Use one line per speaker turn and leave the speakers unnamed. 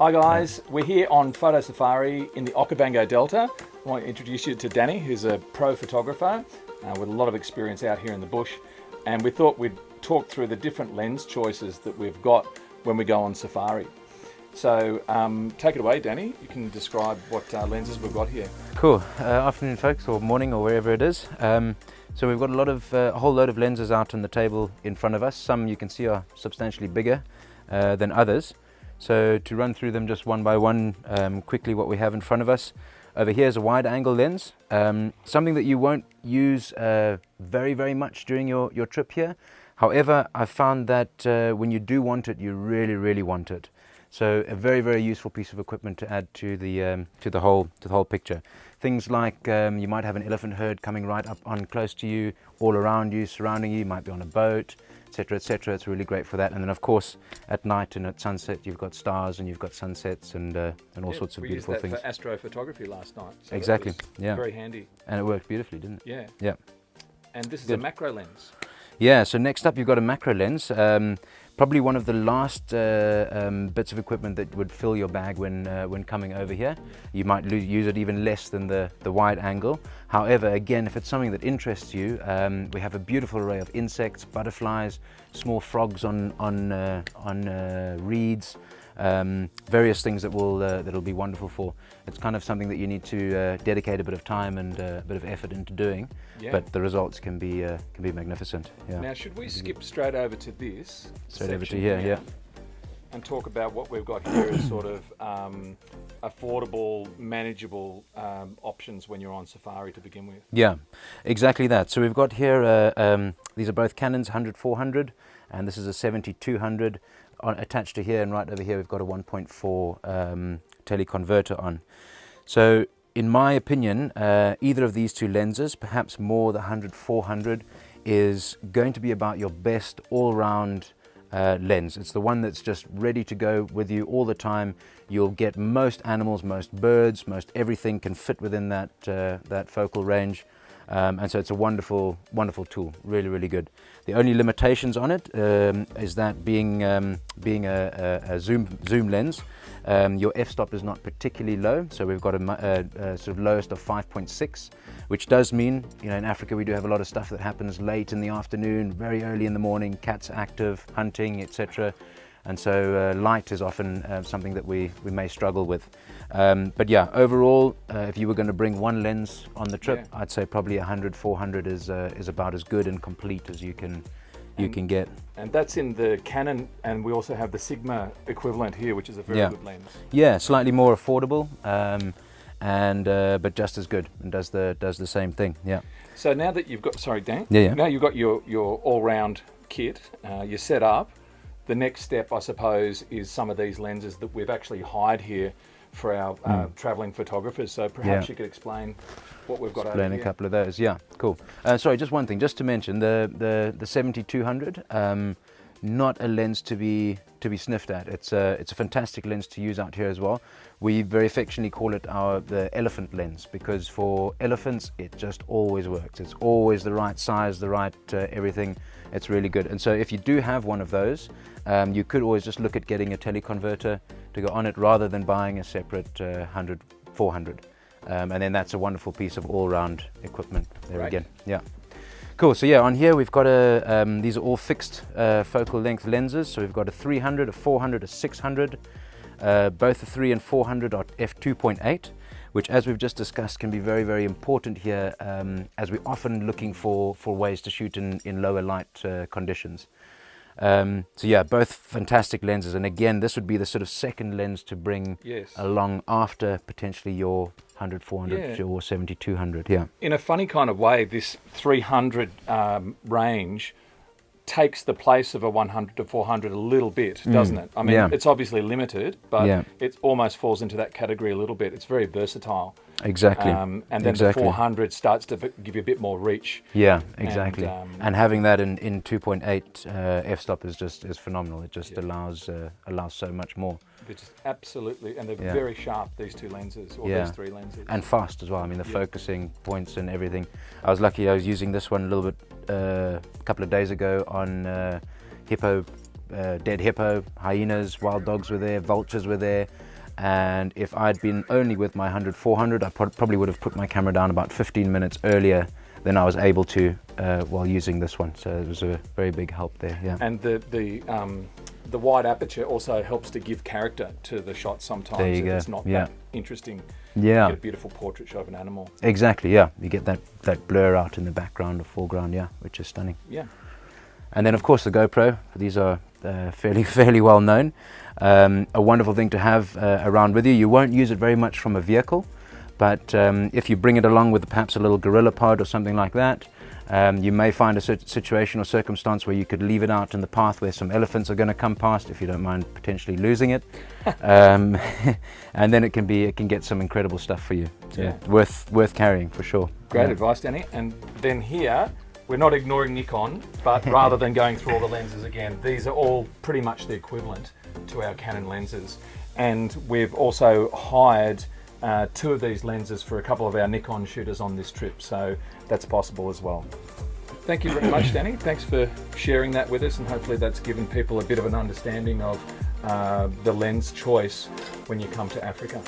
Hi guys, we're here on Photo Safari in the Okavango Delta. I want to introduce you to Danny, who's a pro photographer with a lot of experience out here in the bush. And we thought we'd talk through the different lens choices that we've got when we go on safari. So take it away, Danny. You can describe what lenses we've got here.
Cool. Afternoon, folks, or morning, or wherever it is. So we've got a whole load of lenses out on the table in front of us. Some you can see are substantially bigger than others. So to run through them just one by one, quickly what we have in front of us. Over here is a wide angle lens, something that you won't use very, very much during your trip here. However, I found that when you do want it, you really, really want it. So a very, very useful piece of equipment to add to the whole picture. Things like you might have an elephant herd coming right up on close to you, all around you, surrounding you. You might be on a boat, etc., etc. It's really great for that. And then, of course, at night and at sunset, you've got stars and you've got sunsets and all sorts of beautiful things.
We used that for astrophotography last night. So
exactly. Yeah.
Very handy.
And it worked beautifully, didn't it?
Yeah.
Yeah.
And this is a macro lens.
Yeah. So next up, you've got a macro lens. Probably one of the last bits of equipment that would fill your bag when coming over here. You might use it even less than the wide angle. However, again, if it's something that interests you, we have a beautiful array of insects, butterflies, small frogs on reeds, various things that'll be wonderful for. It's kind of something that you need to dedicate a bit of time and a bit of effort into doing, but the results can be magnificent. Yeah.
Now, should we skip straight over to this?
Straight over to here, yeah.
And talk about what we've got here as sort of affordable, manageable options when you're on safari to begin with.
Yeah, exactly that. So we've got here, these are both Canons 100-400, and this is a 70-200 attached to here, and right over here we've got a 1.4 teleconverter on. So in my opinion, either of these two lenses, perhaps more the 100-400, is going to be about your best all-round lens. It's the one that's just ready to go with you all the time. You'll get most animals, most birds, most everything can fit within that focal range. And so it's a wonderful, wonderful tool, really, really good. The only limitations on it is that being a zoom lens, your f-stop is not particularly low. So we've got a sort of lowest of 5.6, which does mean, you know, in Africa we do have a lot of stuff that happens late in the afternoon, very early in the morning, cats active, hunting, etc. And so light is often something that we may struggle with. But yeah, overall, if you were going to bring one lens on the trip, I'd say probably 100-400 is about as good and complete as you can get.
And that's in the Canon, and we also have the Sigma equivalent here, which is a very good lens.
Yeah, slightly more affordable, but just as good and does the same thing. Yeah.
So now that you've got, sorry, Dan.
Yeah.
Now you've got your all-round kit, you're set up. The next step, I suppose, is some of these lenses that we've actually hired here for our traveling photographers. So perhaps you could explain what we've got over here.
Explain a couple of those. Yeah, cool. Sorry, just one thing, just to mention the 70-200. Not a lens to be sniffed at. It's a fantastic lens to use out here as well. We very affectionately call it the elephant lens, because for elephants it just always works. It's always the right size, the right everything. It's really good. And so if you do have one of those, you could always just look at getting a teleconverter to go on it rather than buying a separate 100-400. And then that's a wonderful piece of all-round equipment there again. Yeah. Cool. So yeah, on here we've got these are all fixed focal length lenses. So we've got a 300, a 400, a 600. Both the 3 and 400 are f2.8, which, as we've just discussed, can be very, very important here, as we're often looking for ways to shoot in lower light conditions. So yeah, both fantastic lenses, and again, this would be the sort of second lens to bring along after potentially your 100-400 or 70-200. Yeah.
In a funny kind of way, this 300 range takes the place of a 100-400 a little bit, doesn't it? I mean, it's obviously limited, but it almost falls into that category a little bit. It's very versatile.
Exactly.
And then the 400 starts to give you a bit more reach.
Yeah, exactly. And having that in 2.8 f-stop is phenomenal. It just allows so much more.
They're just absolutely, and they're very sharp, these two lenses, or these three lenses.
And fast as well. I mean, the focusing points and everything. I was lucky, I was using this one a little bit a couple of days ago on hippo, dead hippo, hyenas, wild dogs were there, vultures were there. And if I'd been only with my 100-400, I probably would have put my camera down about 15 minutes earlier than I was able to while using this one. So it was a very big help there. Yeah.
And the wide aperture also helps to give character to the shot sometimes.
There you
if
go.
It's not
Yeah.
that interesting.
Yeah.
You get a beautiful portrait shot of an animal.
Exactly. Yeah. You get that blur out in the background or foreground. Yeah, which is stunning.
Yeah.
And then of course the GoPro. These are fairly well known. A wonderful thing to have around with you. You won't use it very much from a vehicle, but if you bring it along with perhaps a little gorilla pod or something like that, you may find a situation or circumstance where you could leave it out in the path where some elephants are going to come past, if you don't mind potentially losing it. And then it can get some incredible stuff for you.
Yeah.
Worth carrying for sure.
Great advice, Danny. And then here, we're not ignoring Nikon, but rather than going through all the lenses again, these are all pretty much the equivalent to our Canon lenses. And we've also hired 2 of these lenses for a couple of our Nikon shooters on this trip, so that's possible as well. Thank you very much, Danny. Thanks for sharing that with us, and hopefully that's given people a bit of an understanding of the lens choice when you come to Africa.